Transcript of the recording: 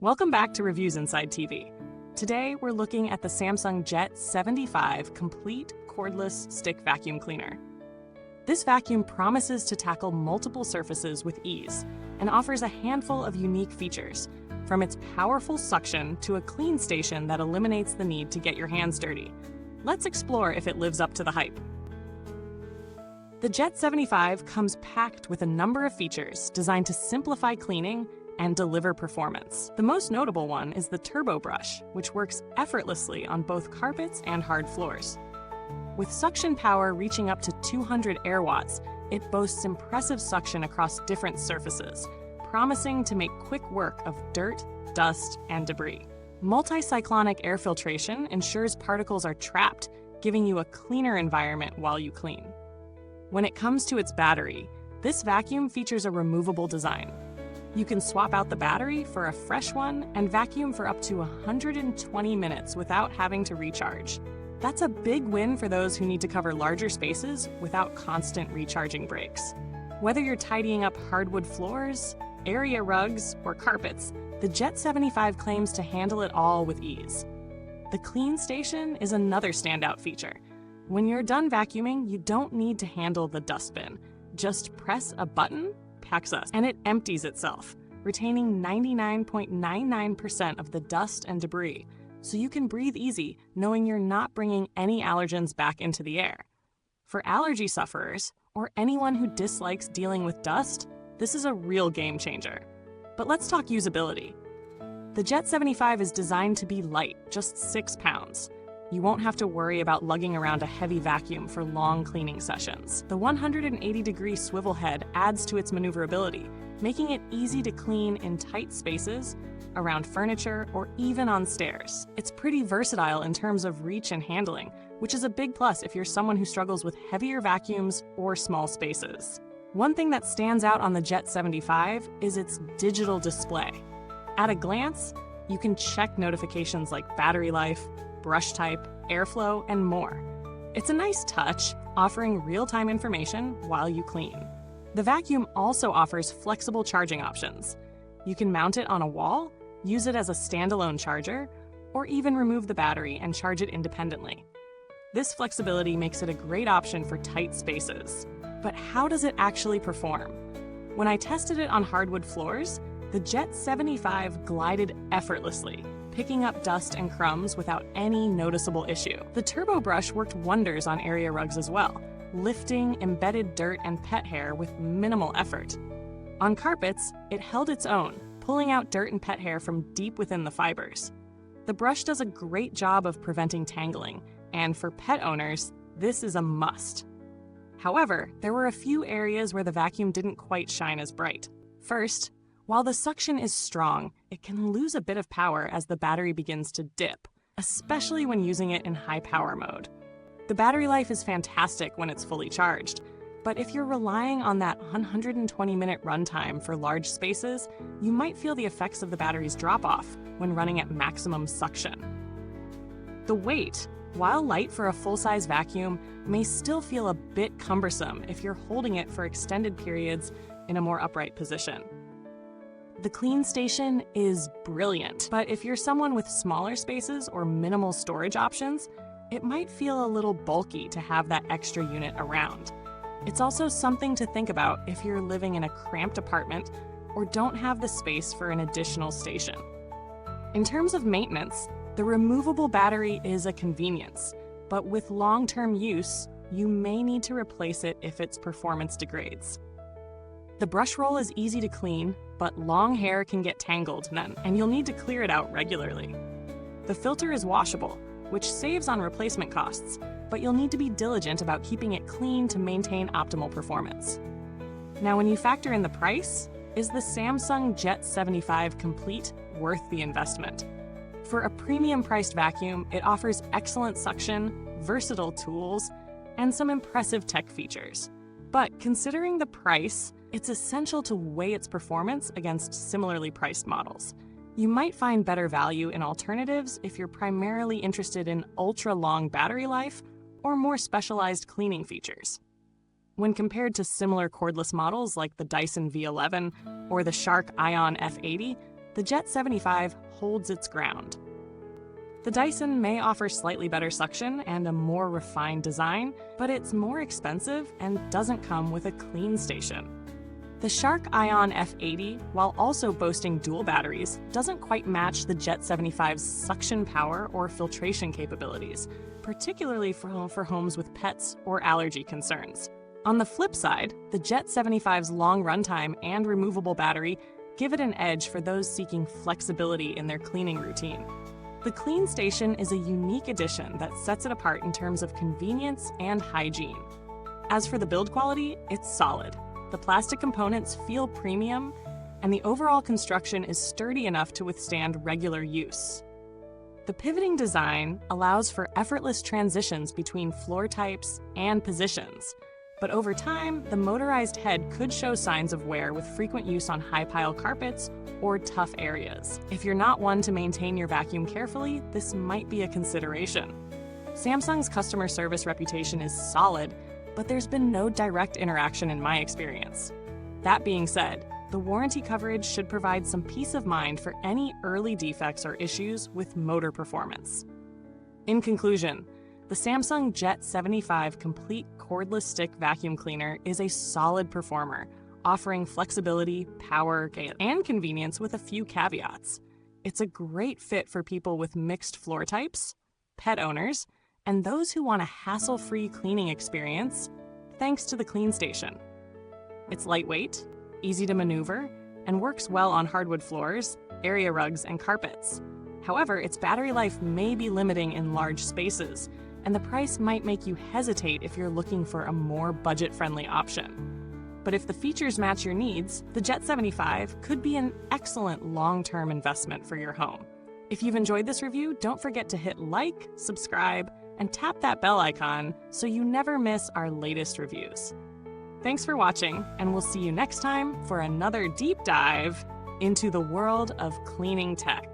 Welcome back to Reviews Inside TV. Today we're looking at the Samsung Jet 75 Complete Cordless Stick Vacuum Cleaner. This vacuum promises to tackle multiple surfaces with ease and offers a handful of unique features, from its powerful suction to a clean station that eliminates the need to get your hands dirty. Let's explore if it lives up to the hype. The Jet 75 comes packed with a number of features designed to simplify cleaning and deliver performance. The most notable one is the turbo brush, which works effortlessly on both carpets and hard floors. With suction power reaching up to 200 air watts, it boasts impressive suction across different surfaces, promising to make quick work of dirt, dust, and debris. Multicyclonic air filtration ensures particles are trapped, giving you a cleaner environment while you clean. When it comes to its battery, this vacuum features a removable design. You can swap out the battery for a fresh one and vacuum for up to 120 minutes without having to recharge. That's a big win for those who need to cover larger spaces without constant recharging breaks. Whether you're tidying up hardwood floors, area rugs, or carpets, the Jet 75 claims to handle it all with ease. The clean station is another standout feature. When you're done vacuuming, you don't need to handle the dustbin. Just press a button, and it empties itself, retaining 99.99% of the dust and debris, so you can breathe easy knowing you're not bringing any allergens back into the air. For allergy sufferers, or anyone who dislikes dealing with dust, this is a real game changer. But let's talk usability. The Jet 75 is designed to be light, just 6 pounds. You won't have to worry about lugging around a heavy vacuum for long cleaning sessions. The 180-degree swivel head adds to its maneuverability, making it easy to clean in tight spaces, around furniture, or even on stairs. It's pretty versatile in terms of reach and handling, which is a big plus if you're someone who struggles with heavier vacuums or small spaces. One thing that stands out on the Jet 75 is its digital display. At a glance, you can check notifications like battery life, brush type, airflow, and more. It's a nice touch, offering real-time information while you clean. The vacuum also offers flexible charging options. You can mount it on a wall, use it as a standalone charger, or even remove the battery and charge it independently. This flexibility makes it a great option for tight spaces. But how does it actually perform? When I tested it on hardwood floors, the Jet 75 glided effortlessly, picking up dust and crumbs without any noticeable issue. The turbo brush worked wonders on area rugs as well, lifting embedded dirt and pet hair with minimal effort. On carpets, it held its own, pulling out dirt and pet hair from deep within the fibers. The brush does a great job of preventing tangling, and for pet owners, this is a must. However, there were a few areas where the vacuum didn't quite shine as bright. First, while the suction is strong, it can lose a bit of power as the battery begins to dip, especially when using it in high power mode. The battery life is fantastic when it's fully charged, but if you're relying on that 120-minute runtime for large spaces, you might feel the effects of the battery's drop-off when running at maximum suction. The weight, while light for a full-size vacuum, may still feel a bit cumbersome if you're holding it for extended periods in a more upright position. The clean station is brilliant, but if you're someone with smaller spaces or minimal storage options, it might feel a little bulky to have that extra unit around. It's also something to think about if you're living in a cramped apartment or don't have the space for an additional station. In terms of maintenance, the removable battery is a convenience, but with long-term use, you may need to replace it if its performance degrades. The brush roll is easy to clean, but long hair can get tangled then, and you'll need to clear it out regularly. The filter is washable, which saves on replacement costs, but you'll need to be diligent about keeping it clean to maintain optimal performance. Now, when you factor in the price, is the Samsung Jet 75 Complete worth the investment? For a premium-priced vacuum, it offers excellent suction, versatile tools, and some impressive tech features. But considering the price, it's essential to weigh its performance against similarly priced models. You might find better value in alternatives if you're primarily interested in ultra-long battery life or more specialized cleaning features. When compared to similar cordless models like the Dyson V11 or the Shark Ion F80, the Jet 75 holds its ground. The Dyson may offer slightly better suction and a more refined design, but it's more expensive and doesn't come with a clean station. The Shark Ion F80, while also boasting dual batteries, doesn't quite match the Jet 75's suction power or filtration capabilities, particularly for homes with pets or allergy concerns. On the flip side, the Jet 75's long runtime and removable battery give it an edge for those seeking flexibility in their cleaning routine. The Clean Station is a unique addition that sets it apart in terms of convenience and hygiene. As for the build quality, it's solid. The plastic components feel premium, and the overall construction is sturdy enough to withstand regular use. The pivoting design allows for effortless transitions between floor types and positions, but over time, the motorized head could show signs of wear with frequent use on high-pile carpets or tough areas. If you're not one to maintain your vacuum carefully, this might be a consideration. Samsung's customer service reputation is solid, but there's been no direct interaction in my experience. That being said, the warranty coverage should provide some peace of mind for any early defects or issues with motor performance. In conclusion, the Samsung Jet 75 Complete Cordless Stick Vacuum Cleaner is a solid performer, offering flexibility, power, and convenience with a few caveats. It's a great fit for people with mixed floor types, pet owners, and those who want a hassle-free cleaning experience, thanks to the Clean Station. It's lightweight, easy to maneuver, and works well on hardwood floors, area rugs, and carpets. However, its battery life may be limiting in large spaces, and the price might make you hesitate if you're looking for a more budget-friendly option. But if the features match your needs, the Jet 75 could be an excellent long-term investment for your home. If you've enjoyed this review, don't forget to hit like, subscribe, and tap that bell icon so you never miss our latest reviews. Thanks for watching, and we'll see you next time for another deep dive into the world of cleaning tech.